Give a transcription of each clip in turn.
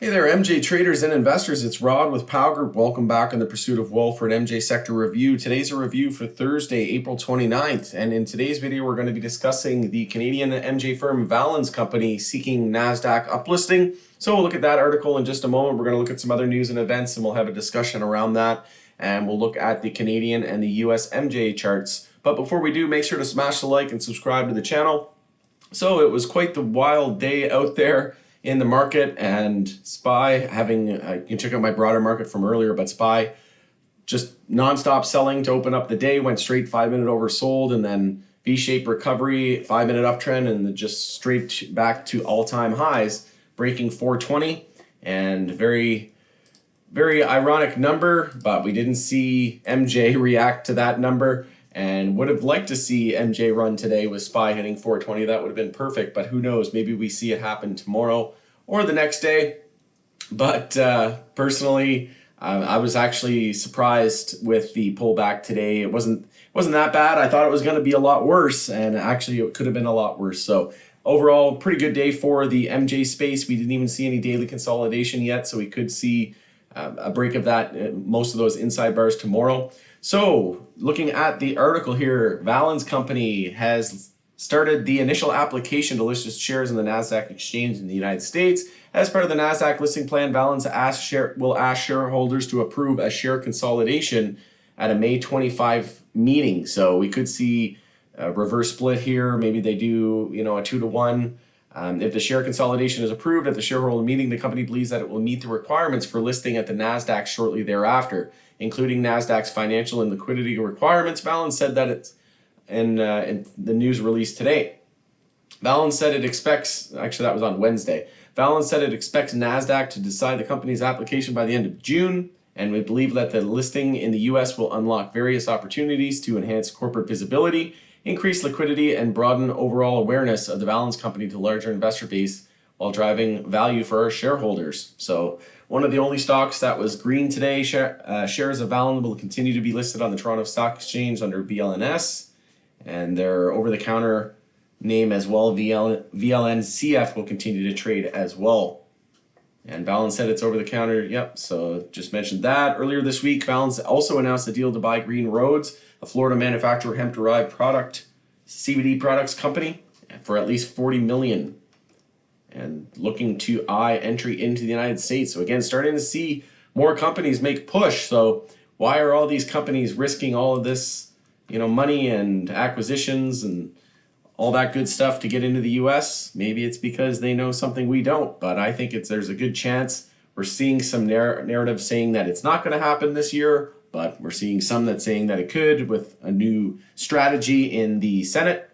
Hey there, MJ traders and investors. It's Rod with Powell Group. Welcome back in the pursuit of wealth for an MJ Sector review. Today's a review for Thursday, April 29th. And in today's video, we're going to be discussing the Canadian MJ firm Valens Company seeking Nasdaq uplisting. So we'll look at that article in just a moment. We're going to look at some other news and events, and we'll have a discussion around that. And we'll look at the Canadian and the US MJ charts. But before we do, make sure to smash the like and subscribe to the channel. So it was quite the wild day out there in the market, and SPY having, you can check out my broader market from earlier, but SPY just nonstop selling to open up the day, went straight 5-minute oversold, and then V-shaped recovery, 5-minute uptrend, and just straight back to all-time highs, breaking 420, and very ironic number, but we didn't see MJ react to that number. And would have liked to see MJ run today with SPY hitting 420. That would have been perfect, but who knows? Maybe we see it happen tomorrow or the next day. But personally, I was actually surprised with the pullback today. It wasn't that bad. I thought it was going to be a lot worse, and actually it could have been a lot worse. So overall, pretty good day for the MJ space. We didn't even see any daily consolidation yet, so we could see a break of that, most of those inside bars tomorrow. So looking at the article here, Valens Company has started the initial application to list its shares in the Nasdaq exchange in the United States. As part of the Nasdaq listing plan, Valens will ask shareholders to approve a share consolidation at a May 25 meeting. So we could see a reverse split here. Maybe they do, a 2-to-1. If the share consolidation is approved at the shareholder meeting, the company believes that it will meet the requirements for listing at the Nasdaq shortly thereafter, including Nasdaq's financial and liquidity requirements. Valens said that it's in the news release today. Valens said it expects, actually that was on Wednesday, Valens said it expects Nasdaq to decide the company's application by the end of June, and we believe that the listing in the US will unlock various opportunities to enhance corporate visibility, increase liquidity, and broaden overall awareness of the Valens Company to larger investor base while driving value for our shareholders. So one of the only stocks that was green today, shares of Valens will continue to be listed on the Toronto Stock Exchange under VLNS, and their over-the-counter name as well, VLNCF, will continue to trade as well. And Valens said it's over-the-counter, yep, so just mentioned that. Earlier this week, Valens also announced a deal to buy Green Roads, a Florida manufacturer hemp-derived CBD products company, for at least $40 million. And looking to eye entry into the United States. So again, starting to see more companies make push. So why are all these companies risking all of this, money and acquisitions and all that good stuff to get into the US? Maybe it's because they know something we don't, but I think there's a good chance we're seeing some narrative saying that it's not going to happen this year, but we're seeing some that's saying that it could with a new strategy in the Senate.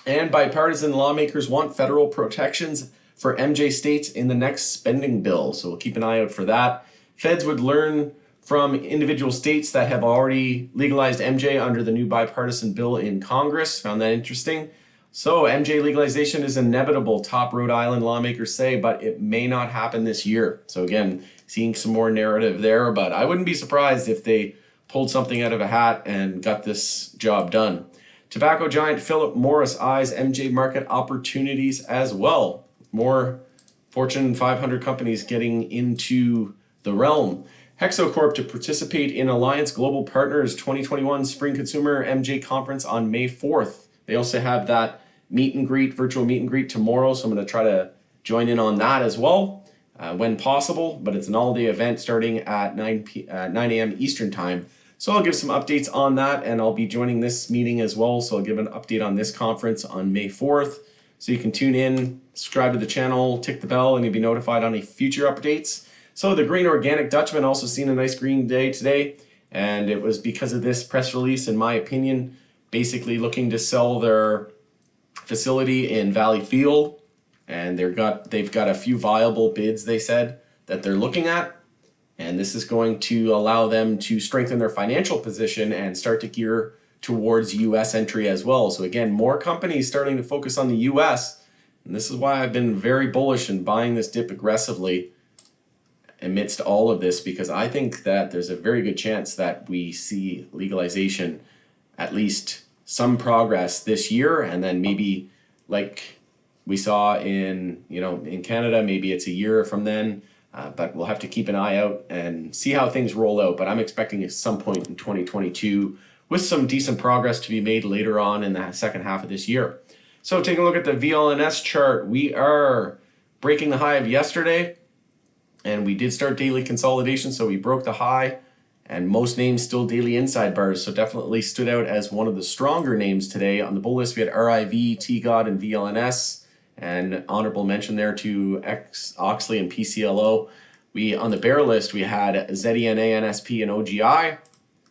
And bipartisan lawmakers want federal protections for MJ states in the next spending bill. So we'll keep an eye out for that. Feds would learn from individual states that have already legalized MJ under the new bipartisan bill in Congress. Found that interesting. So MJ legalization is inevitable, top Rhode Island lawmakers say, but it may not happen this year. So again, seeing some more narrative there, but I wouldn't be surprised if they pulled something out of a hat and got this job done. Tobacco giant Philip Morris eyes MJ market opportunities as well. More Fortune 500 companies getting into the realm. Hexocorp to participate in Alliance Global Partners 2021 Spring Consumer MJ Conference on May 4th. They also have that virtual meet and greet tomorrow, so I'm going to try to join in on that as well when possible, but it's an all-day event starting at 9 a.m. Eastern Time. So I'll give some updates on that, and I'll be joining this meeting as well, so I'll give an update on this conference on May 4th. So you can tune in, subscribe to the channel, tick the bell, and you'll be notified on any future updates. So the Green Organic Dutchman also seen a nice green day today, and it was because of this press release, in my opinion, basically looking to sell their facility in Valley Field, and they've got a few viable bids, they said, that they're looking at, and this is going to allow them to strengthen their financial position and start to gear towards US entry as well. So again, more companies starting to focus on the US, and this is why I've been very bullish in buying this dip aggressively amidst all of this, because I think that there's a very good chance that we see legalization, at least some progress this year, and then maybe like we saw in Canada, maybe it's a year from then. but we'll have to keep an eye out and see how things roll out. But I'm expecting at some point in 2022 with some decent progress to be made later on in the second half of this year. So taking a look at the VLNS chart, we are breaking the high of yesterday, and we did start daily consolidation, so we broke the high, and most names still daily inside bars, so definitely stood out as one of the stronger names today. On the bull list, we had RIV, TGOD, and VLNS. And honorable mention there to Oxley and PCLO. On the bear list, we had ZENA, NSP, and OGI.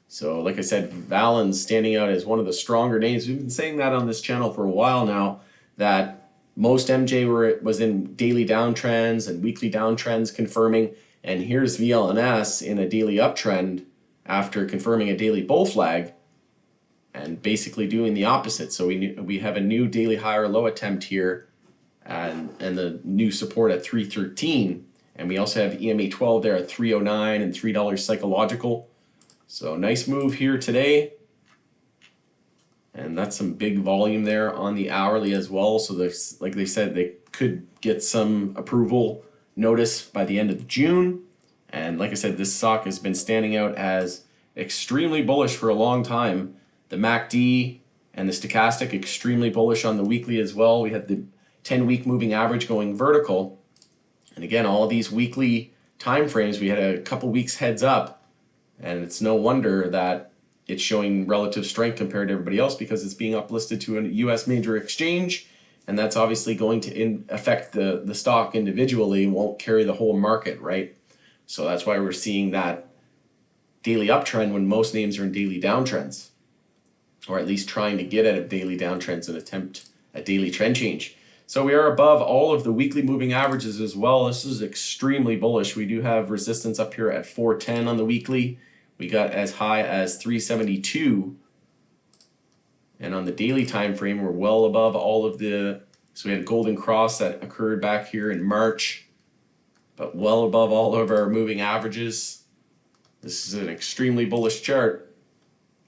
So like I said, Valens standing out as one of the stronger names. We've been saying that on this channel for a while now, that most MJ was in daily downtrends and weekly downtrends confirming. And here's VLNS in a daily uptrend after confirming a daily bull flag and basically doing the opposite. So we have a new daily high or low attempt here, and the new support at 313, and we also have EMA 12 there at 309 and $3 psychological. So nice move here today, and that's some big volume there on the hourly as well. So like they said, they could get some approval notice by the end of June. And like I said, this stock has been standing out as extremely bullish for a long time. The MACD and the stochastic extremely bullish on the weekly as well. We had the 10-week moving average going vertical. And again, all of these weekly time frames, we had a couple weeks heads up, and it's no wonder that it's showing relative strength compared to everybody else, because it's being uplisted to a US major exchange, and that's obviously going to affect the stock individually, won't carry the whole market, right? So that's why we're seeing that daily uptrend when most names are in daily downtrends, or at least trying to get at a daily downtrends and attempt a daily trend change. So we are above all of the weekly moving averages as well. This is extremely bullish. We do have resistance up here at 410 on the weekly. We got as high as 372. And on the daily time frame, we're well above all of the, so we had a golden cross that occurred back here in March, but well above all of our moving averages. This is an extremely bullish chart.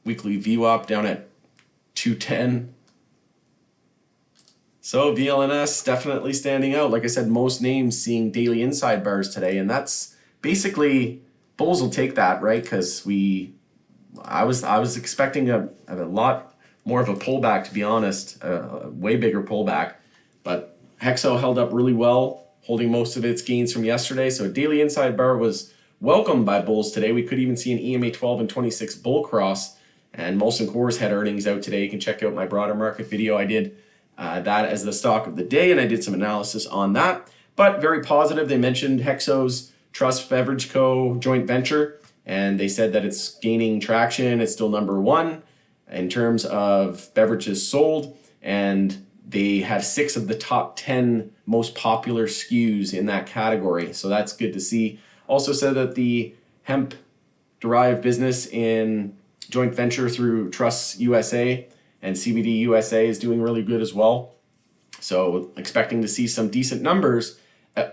Weekly VWAP down at 210. So VLNS definitely standing out. Like I said, most names seeing daily inside bars today, and that's basically, bulls will take that, right? Because I was expecting a lot more of a pullback, to be honest, a way bigger pullback. But Hexo held up really well, holding most of its gains from yesterday. So daily inside bar was welcomed by bulls today. We could even see an EMA 12 and 26 bull cross. And Molson Coors had earnings out today. You can check out my broader market video. I did that as the stock of the day, and I did some analysis on that. But very positive. They mentioned Hexo's Trust Beverage Co. joint venture, and they said that it's gaining traction. It's still number one in terms of beverages sold, and they have 6 of the top 10 most popular SKUs in that category. So that's good to see. Also said that the hemp-derived business in joint venture through Trust USA and CBD USA is doing really good as well. So expecting to see some decent numbers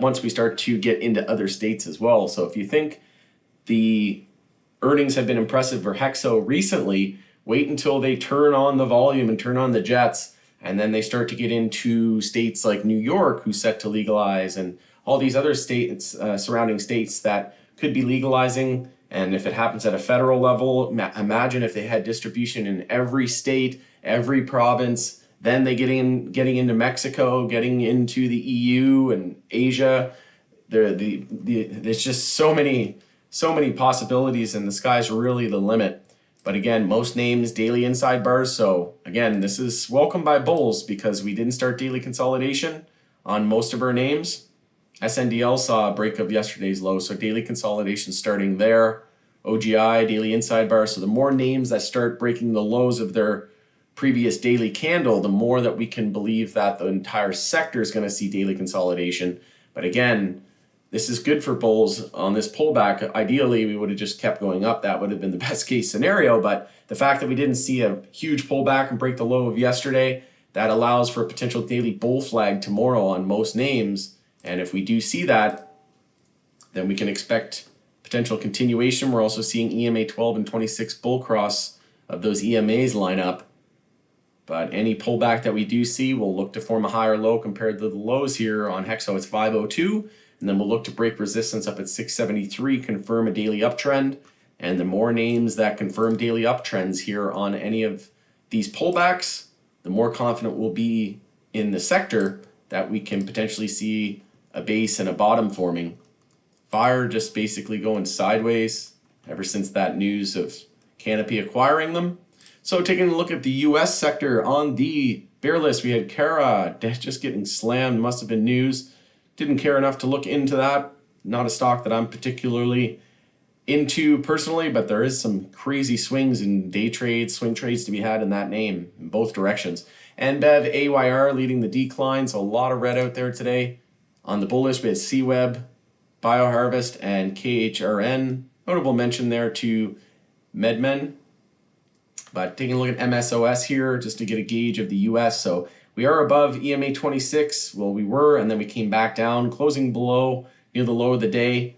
once we start to get into other states as well. So if you think the earnings have been impressive for Hexo recently, wait until they turn on the volume and turn on the jets, and then they start to get into states like New York, who's set to legalize, and all these other states, surrounding states that could be legalizing. And if it happens at a federal level, imagine if they had distribution in every state, every province, then they getting into Mexico, getting into the EU and Asia. There's just so many possibilities, and the sky's really the limit. But again, most names daily inside bars. So again, this is welcome by bulls because we didn't start daily consolidation on most of our names. SNDL saw a break of yesterday's low, so daily consolidation starting there. OGI, daily inside bar. So the more names that start breaking the lows of their previous daily candle, the more that we can believe that the entire sector is going to see daily consolidation. But again, this is good for bulls on this pullback. Ideally, we would have just kept going up. That would have been the best case scenario. But the fact that we didn't see a huge pullback and break the low of yesterday, that allows for a potential daily bull flag tomorrow on most names. And if we do see that, then we can expect potential continuation. We're also seeing EMA 12 and 26 bull cross of those EMAs line up. But any pullback that we do see will look to form a higher low compared to the lows here on Hexo. It's 502. and then we'll look to break resistance up at 673, confirm a daily uptrend. And the more names that confirm daily uptrends here on any of these pullbacks, the more confident we'll be in the sector that we can potentially see a base and a bottom forming. Fire just basically going sideways ever since that news of Canopy acquiring them. So taking a look at the US sector on the bear list, we had Cara just getting slammed, must have been news. Didn't care enough to look into that. Not a stock that I'm particularly into personally, but there is some crazy swings in day trades, swing trades to be had in that name in both directions. And Bev AYR leading the decline, so a lot of red out there today. On the bullish, we had CWeb, BioHarvest, and KHRN. Notable mention there to MedMen. But taking a look at MSOS here, just to get a gauge of the US. So we are above EMA 26. Well, we were, and then we came back down, closing below near the low of the day.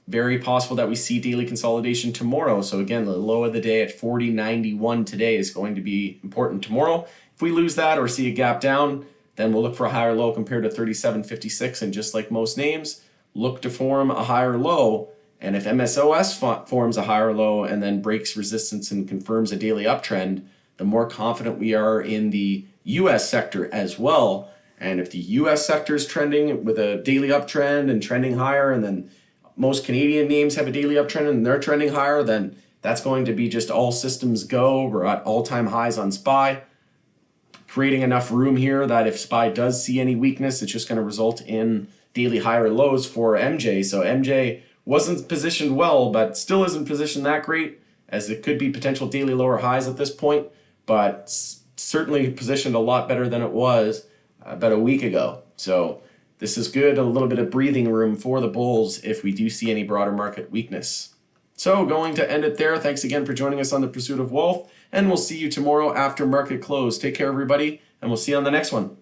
Very possible that we see daily consolidation tomorrow. So again, the low of the day at 40.91 today is going to be important tomorrow. If we lose that or see a gap down, then we'll look for a higher low compared to 37.56. And just like most names, look to form a higher low. And if MSOS forms a higher low and then breaks resistance and confirms a daily uptrend, the more confident we are in the US sector as well. And if the US sector is trending with a daily uptrend and trending higher, and then most Canadian names have a daily uptrend and they're trending higher, then that's going to be just all systems go. We're at all-time highs on SPY, creating enough room here that if SPY does see any weakness, it's just going to result in daily higher lows for MJ. So MJ wasn't positioned well, but still isn't positioned that great, as it could be potential daily lower highs at this point, but certainly positioned a lot better than it was about a week ago. So this is good, a little bit of breathing room for the bulls if we do see any broader market weakness. So going to end it there. Thanks again for joining us on The Pursuit of Wealth, and we'll see you tomorrow after market close. Take care, everybody, and we'll see you on the next one.